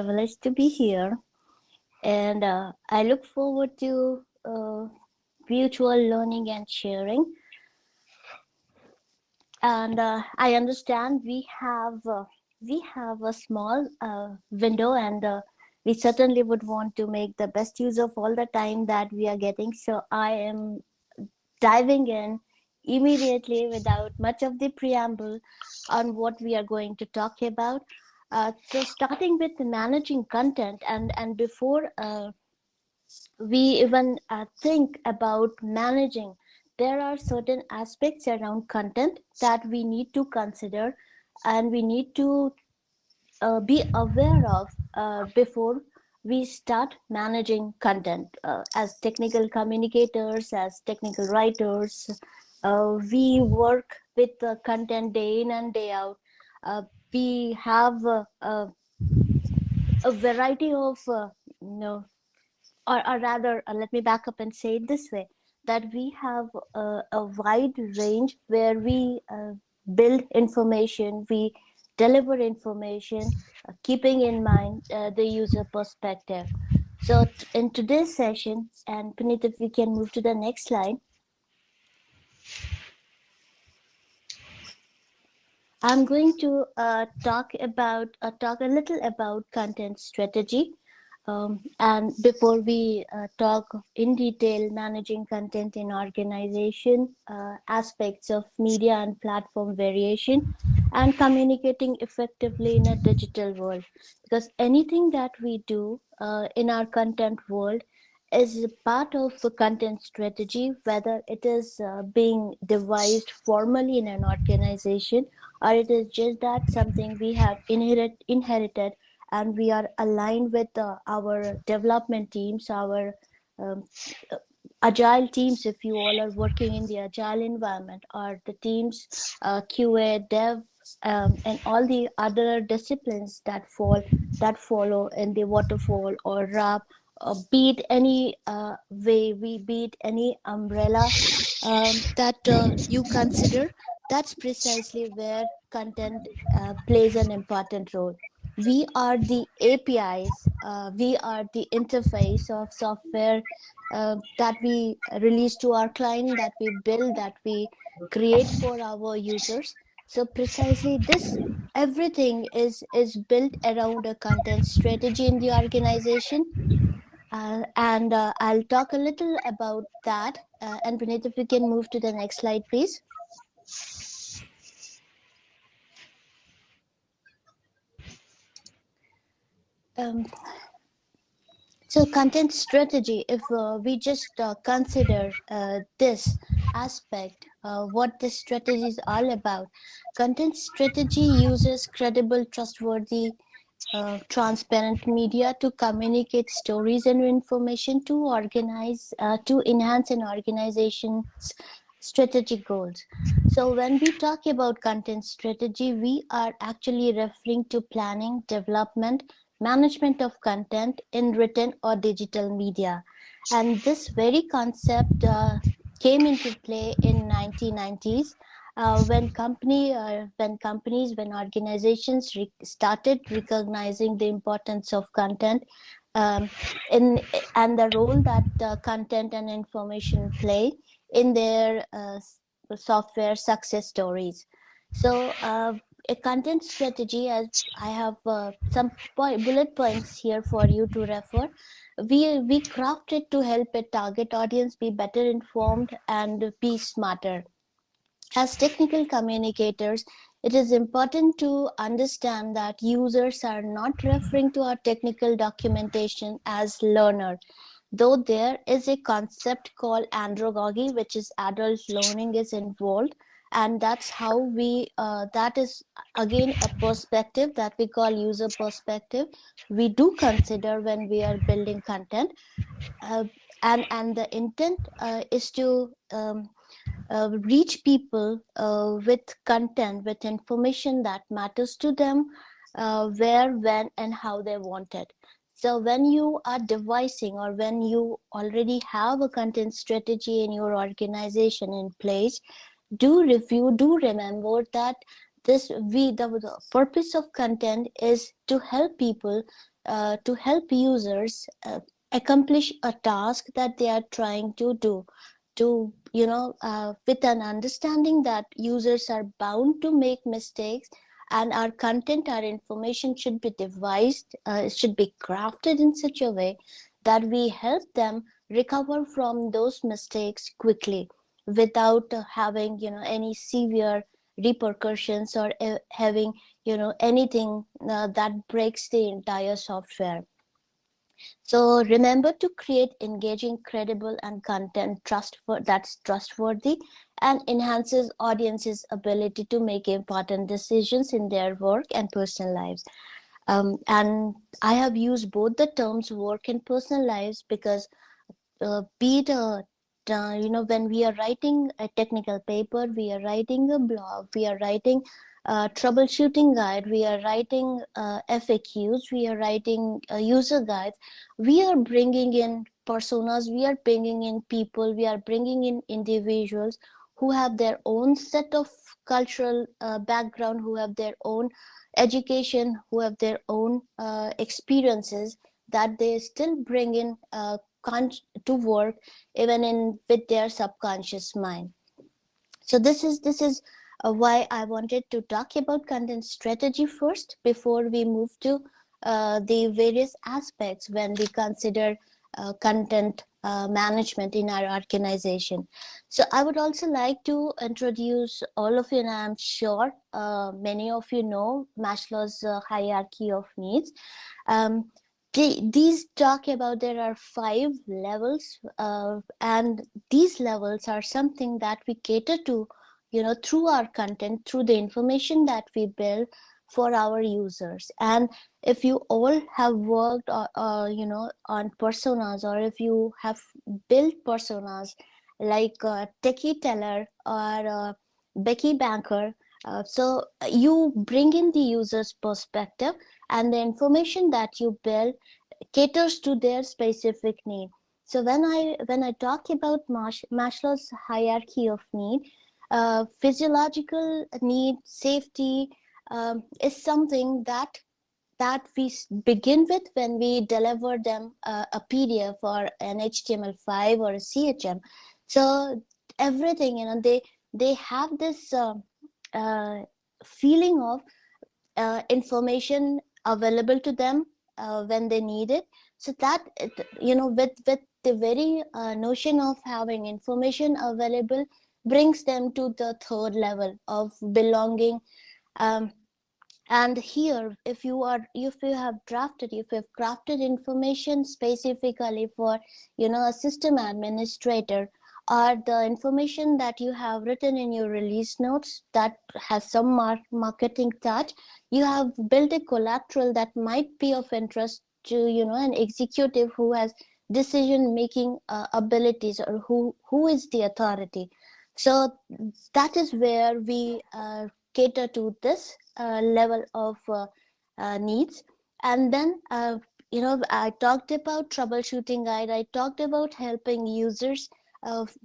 privilege to be here, and I look forward to mutual learning and sharing. And I understand we have a small window, and we certainly would want to make the best use of all the time that we are getting. So I am diving in immediately without much of the preamble on what we are going to talk about. So starting with managing content, and before we even think about managing, there are certain aspects around content that we need to consider and we need to be aware of before we start managing content. As technical communicators, as technical writers, we work with the content day in and day out. We have a variety of you know or rather, let me back up and say it this way, that we have a wide range where we build information, we deliver information, keeping in mind the user perspective. So in today's session, and Puneet, if we can move to the next slide, I'm going to talk a little about content strategy. And before we talk in detail managing content in organization, aspects of media and platform variation, and communicating effectively in a digital world, because anything that we do in our content world is a part of a content strategy, whether it is being devised formally in an organization, or it is just that something we have inherited, and we are aligned with our development teams, our um, agile teams, if you all are working in the agile environment, or the teams, QA, dev, and all the other disciplines that follow in the waterfall or RAP, beat any way, we beat any umbrella that you consider. That's precisely where content plays an important role. We are the APIs, we are the interface of software that we release to our client, that we build, that we create for our users. So precisely this, everything is built around a content strategy in the organization. And I'll talk a little about that. And Puneet, if we can move to the next slide, please. Um, So content strategy, if we just consider this aspect, what this strategy is all about. Content strategy uses credible, trustworthy, transparent media to communicate stories and information to to enhance an organization's strategic goals. So when we talk about content strategy, we are actually referring to planning, development, management of content in written or digital media. And this very concept came into play in 1990s, when organizations started recognizing the importance of content, um, in and the role that content and information play in their software success stories. So a content strategy, as I have some bullet points here for you to refer. We craft it to help a target audience be better informed and be smarter. As technical communicators, it is important to understand that users are not referring to our technical documentation as learner, though there is a concept called andragogy, which is adult learning is involved. And that's how that is again a perspective that we call user perspective, we do consider when we are building content. uh, and the intent is to reach people with content, with information that matters to them, where, when, and how they want it. So when you are devising, or when you already have a content strategy in your organization in place, do review, do remember that the purpose of content is to help people to help users accomplish a task that they are trying to do, to with an understanding that users are bound to make mistakes, and our content, our information should be devised, should be crafted in such a way that we help them recover from those mistakes quickly, without having any severe repercussions, or having anything that breaks the entire software. So remember to create engaging, credible, and content that's trustworthy and enhances audiences' ability to make important decisions in their work and personal lives. And I have used both the terms work and personal lives because be it when we are writing a technical paper, we are writing a blog, we are writing a troubleshooting guide, we are writing FAQs, we are writing user guides, we are bringing in personas, we are bringing in people, we are bringing in individuals who have their own set of cultural background, who have their own education, who have their own experiences, that they still bring in to work even in with their subconscious mind. So this is why I wanted to talk about content strategy first before we move to the various aspects when we consider content management in our organization. So I would also like to introduce all of you, and I'm sure many of you know Maslow's hierarchy of needs. um, these talk about there are 5 levels, and these levels are something that we cater to through our content, through the information that we build for our users. And if you all have worked on personas, or if you have built personas like Techie Teller or Becky Banker, so you bring in the user's perspective, and the information that you build caters to their specific need. So when I talk about Maslow's hierarchy of need, physiological need, safety, is something that we begin with when we deliver them a PDF or an HTML5 or a CHM. So everything, they have this uh, feeling of information available to them when they need it. So that with the very notion of having information available brings them to the third level of belonging. um, and here, if you have crafted information specifically for a system administrator, or the information that you have written in your release notes that has some marketing touch, you have built a collateral that might be of interest to an executive who has decision making abilities, or who is the authority. So that is where we cater to this level of needs. And then I talked about troubleshooting guide, I talked about helping users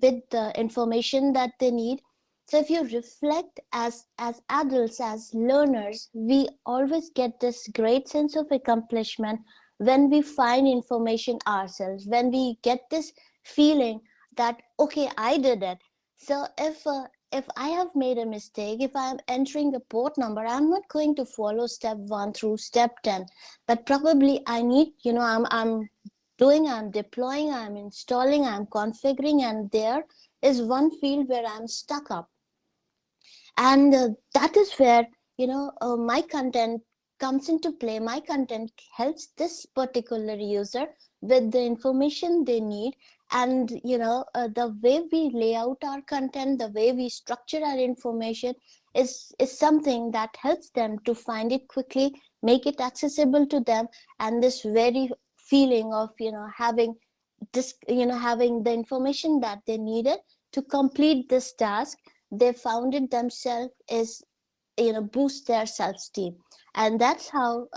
with the information that they need. So if you reflect, as adults, as learners, we always get this great sense of accomplishment when we find information ourselves, when we get this feeling that okay, I did it. So if I have made a mistake, if I am entering a port number, I'm not going to follow step 1 through step 10, but probably I need, I'm deploying, I'm installing, I'm configuring, and there is one field where I'm stuck up. And that is where my content comes into play. My content helps this particular user with the information they need. And the way we lay out our content, the way we structure our information is something that helps them to find it quickly, make it accessible to them. And this very feeling of having this, having the information that they needed to complete this task, they found it themselves, is boost their self-esteem. And that's how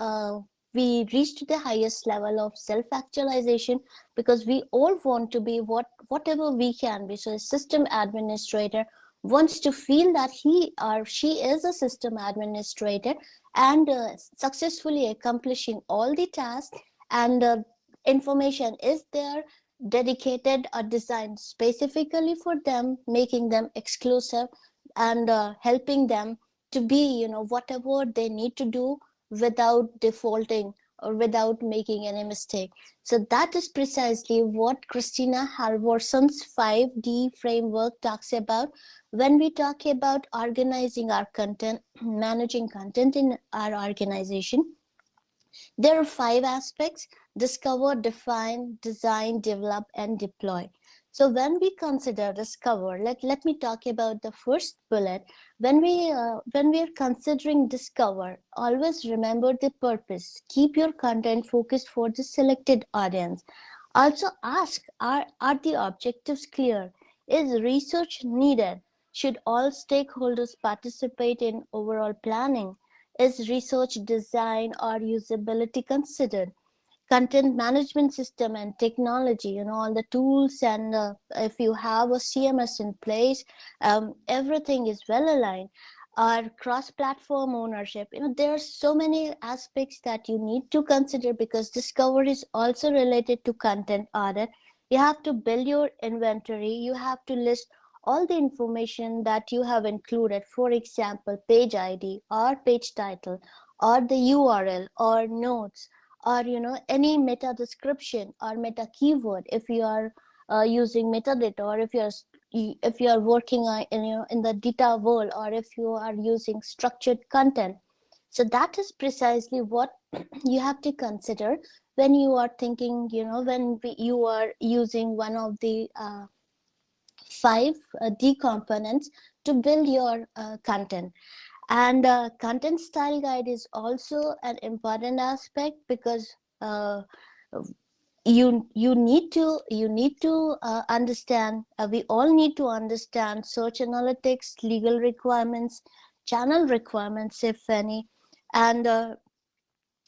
we reach to the highest level of self-actualization, because we all want to be whatever we can be. So a system administrator wants to feel that he or she is a system administrator and successfully accomplishing all the tasks, and information is there dedicated or designed specifically for them, making them exclusive and helping them to be, whatever they need to do without defaulting or without making any mistake. So that is precisely what Christina Halvorson's 5D framework talks about when we talk about organizing our content, managing content in our organization. There are 5 aspects: discover, define, design, develop, and deploy. So when we consider discover, let me talk about the first bullet. When we are considering discover, always remember the purpose. Keep your content focused for the selected audience. Also ask, are the objectives clear? Is research needed? Should all stakeholders participate in overall planning? Is research design or usability considered? Content management system and technology, all the tools, and if you have a CMS in place, everything is well aligned. Our cross platform ownership, there are so many aspects that you need to consider, because discovery is also related to content audit. You have to build your inventory, you have to list all the information that you have included, for example page ID or page title or the URL or notes, or any meta description or meta keyword, if you are using metadata, or if you are working in the data world, or if you are using structured content. So that is precisely what you have to consider when you are thinking, you are using one of the 5D components to build your content. And content style guide is also an important aspect, because you need to understand, we all need to understand search analytics, legal requirements, channel requirements, if any. And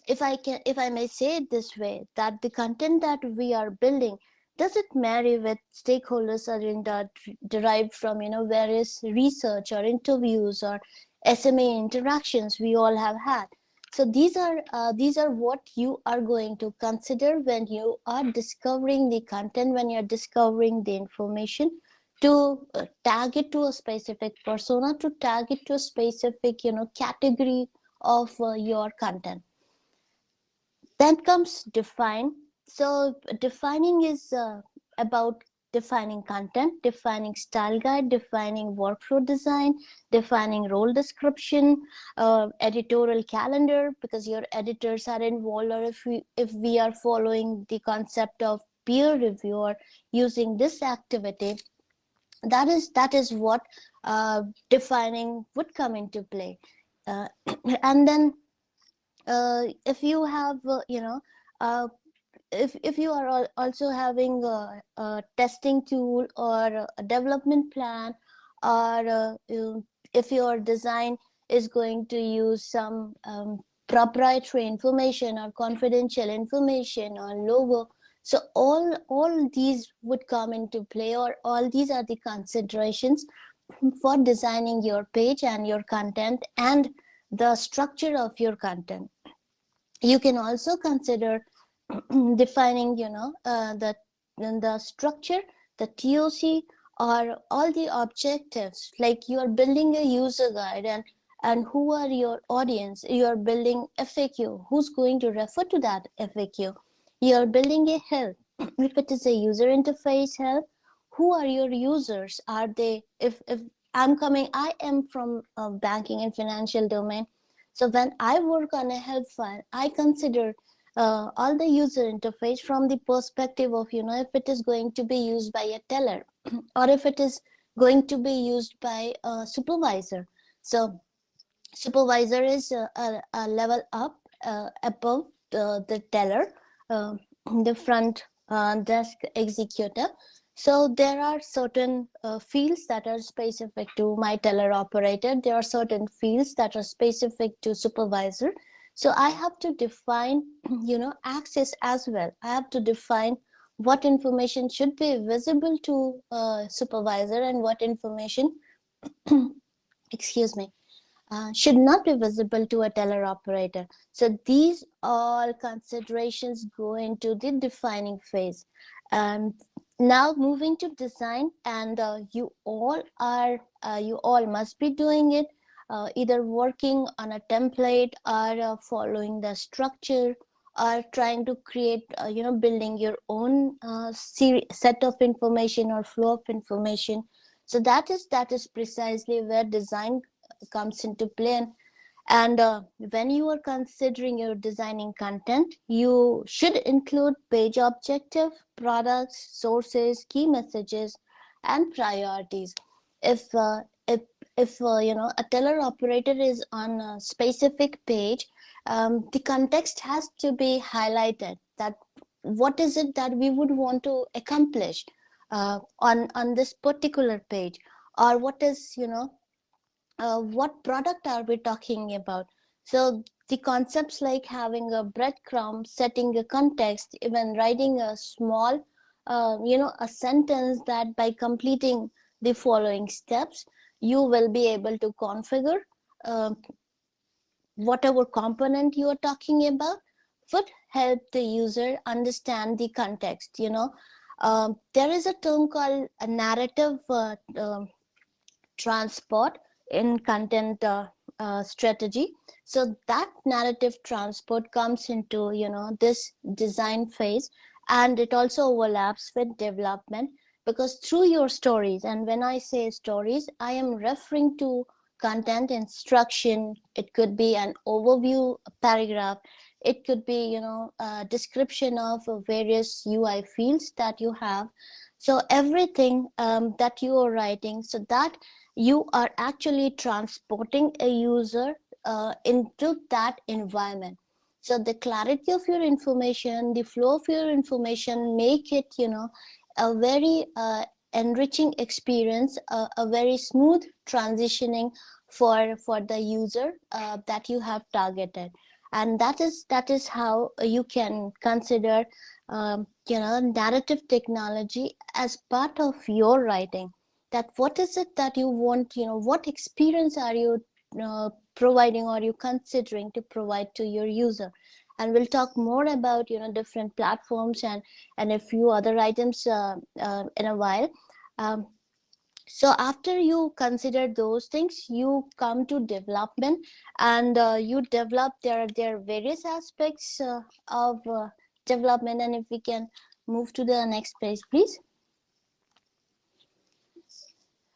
if I may say it this way, that the content that we are building, does it marry with stakeholders agenda derived from various research or interviews or SMA interactions we all have had. So these are what you are going to consider when you are discovering the content, when you're discovering the information, to tag it to a specific persona, to tag it to a specific category of your content. Then comes define. So defining is about defining content, defining style guide, defining workflow design, defining role description, editorial calendar, because your editors are involved, or if we are following the concept of peer review or using this activity, that is what defining would come into play. And then if you have uh, if you are also having a testing tool or a development plan, or if your design is going to use some proprietary information or confidential information or logo, so all these would come into play, or all these are the considerations for designing your page and your content and the structure of your content. You can also consider defining the structure, the TOC, or all the objectives. Like you are building a user guide, and who are your audience? You are building FAQ, who's going to refer to that FAQ? You are building a help, if it is a user interface help, who are your users? Are they, if I am from banking and financial domain, so when I work on a help file, I consider all the user interface from the perspective of, if it is going to be used by a teller or if it is going to be used by a supervisor. So supervisor is a level up above the teller, uh, the front desk executive. So there are certain fields that are specific to my teller operator. There are certain fields that are specific to supervisor. So I have to define access as well. I have to define what information should be visible to supervisor and what information excuse me, should not be visible to a teller operator. So these all considerations go into the defining phase. Um, Now moving to design, and you all must be doing it, either working on a template or following the structure, or trying to create, building your own set of information or flow of information. So that is precisely where design comes into play. And when you are considering your designing content, you should include page objective, products, sources, key messages, and priorities. If uh, if if a teller operator is on a specific page, the context has to be highlighted. That what is it that we would want to accomplish on this particular page, or what is what product are we talking about. So the concepts like having a breadcrumb, setting a context, even writing a small a sentence that by completing the following steps you will be able to configure uh, whatever component you are talking about, would help the user understand the context. There is a term called a narrative transport in content strategy. So that narrative transport comes into this design phase, and it also overlaps with development, because through your stories, and when I say stories, I am referring to content instruction. It could be an overview paragraph, it could be a description of various UI fields that you have. So everything that you are writing, so that you are actually transporting a user into that environment. So the clarity of your information, the flow of your information, make it a very enriching experience, a very smooth transitioning for the user that you have targeted. And that is how you can consider narrative technology as part of your writing. That what is it that you want, what experience are you providing, or you considering to provide to your user. And we'll talk more about different platforms and a few other items in a while. um, so after you consider those things, you come to development, and you develop. There are various aspects of development. And if we can move to the next page, please.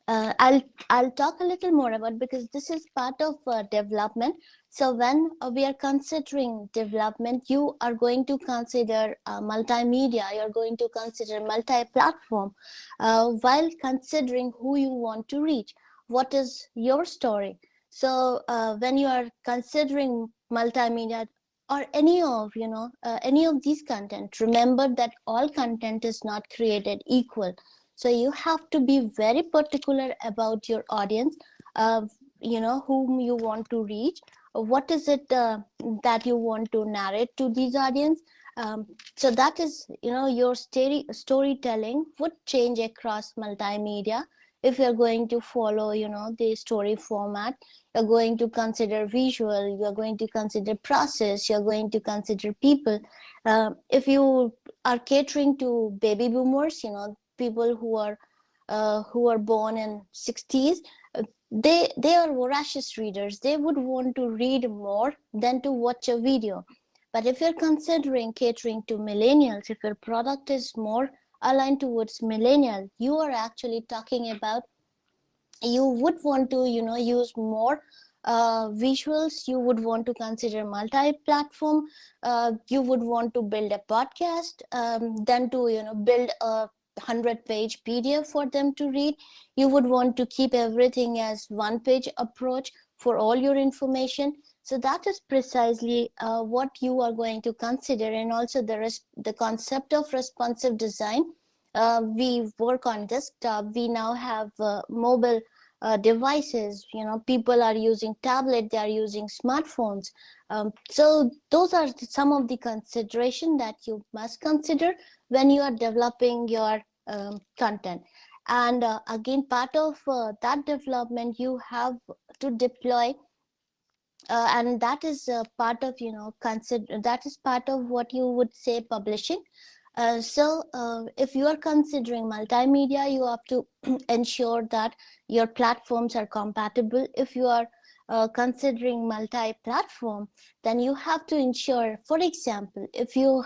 I'll talk a little more about, because this is part of development. So when we are considering development, you are going to consider multimedia. You're going to consider multi-platform while considering who you want to reach. What is your story? So when you are considering multimedia or any of these content, remember that all content is not created equal. So you have to be very particular about your audience, uh, whom you want to reach. What is it that you want to narrate to these audience? So that is, your storytelling would change across multimedia. If you're going to follow, the story format, you're going to consider visual, you're going to consider process, you're going to consider people. If you are catering to baby boomers, people who are born in 60s, they are voracious readers. They would want to read more than to watch a video. But if you're considering catering to millennials, if your product is more aligned towards millennial, you are actually talking about, you would want to use more visuals. You would want to consider multi-platform. You would want to build a podcast, then to build a 100-page PDF for them to read. You would want to keep everything as one-page approach for all your information. So that is precisely what you are going to consider. And also the concept of responsive design. We work on desktop. We now have mobile devices. People are using tablet, they are using smartphones. So those are some of the consideration that you must consider when you are developing your content. And again, part of that development, you have to deploy, and that is part of, consider that is part of what you would say publishing. If you are considering multimedia, you have to ensure that your platforms are compatible. If you are considering multi-platform, then you have to ensure, for example, if you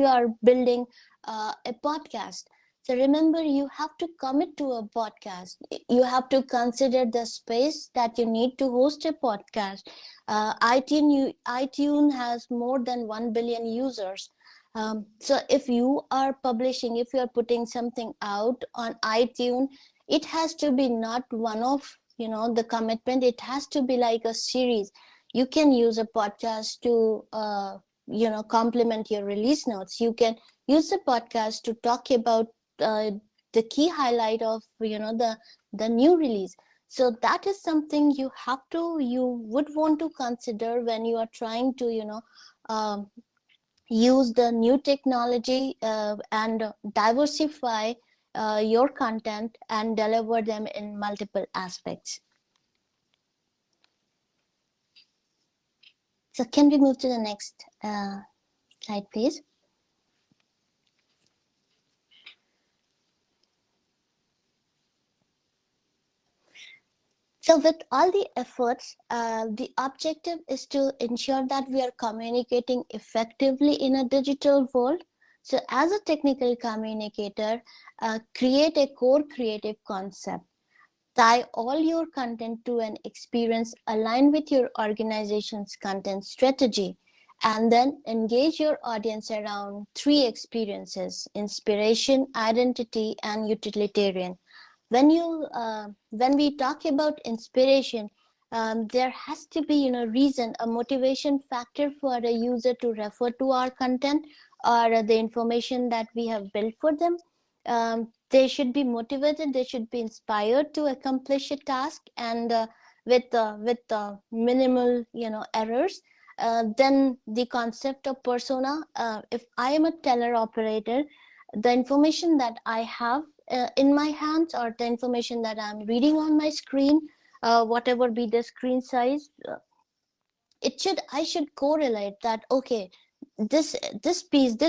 are building a podcast, so remember, you have to commit to a podcast. You have to consider the space that you need to host a podcast. iTunes has more than 1 billion users. So if you are publishing, if you are putting something out on iTunes, it has to be not one of, the commitment. It has to be like a series. You can use a podcast to, complement your release notes. You can use the podcast to talk about uh, the key highlight of, the new release. So that is something you would want to consider when you are trying to, um, use the new technology and diversify your content and deliver them in multiple aspects. So can we move to the next slide, please? So with all the efforts, the objective is to ensure that we are communicating effectively in a digital world. So as a technical communicator, create a core creative concept. Tie all your content to an experience aligned with your organization's content strategy, and then engage your audience around three experiences: inspiration, identity, and utilitarian. When we talk about inspiration, there has to be, reason, a motivation factor for a user to refer to our content or the information that we have built for them. They should be motivated, they should be inspired to accomplish a task, and with minimal, errors. Then the concept of persona. If I am a teller operator, the information that I have in my hands, or the information that I'm reading on my screen, whatever be the screen size, I should correlate that, okay, this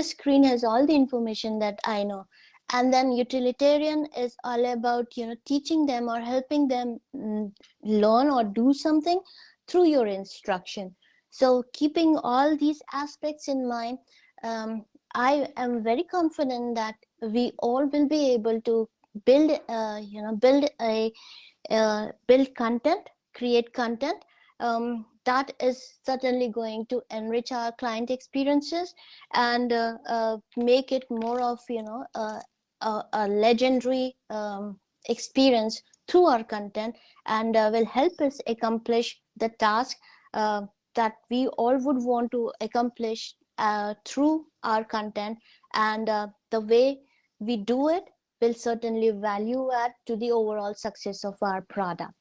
screen has all the information that I know. And then utilitarian is all about, teaching them or helping them learn or do something through your instruction. So keeping all these aspects in mind, I am very confident that we all will be able to build content, create content that is certainly going to enrich our client experiences and make it more of, a legendary experience through our content, and will help us accomplish the task uh, that we all would want to accomplish through our content. And the way we do it will certainly value add to the overall success of our product.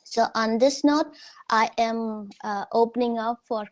So on this note, I am opening up for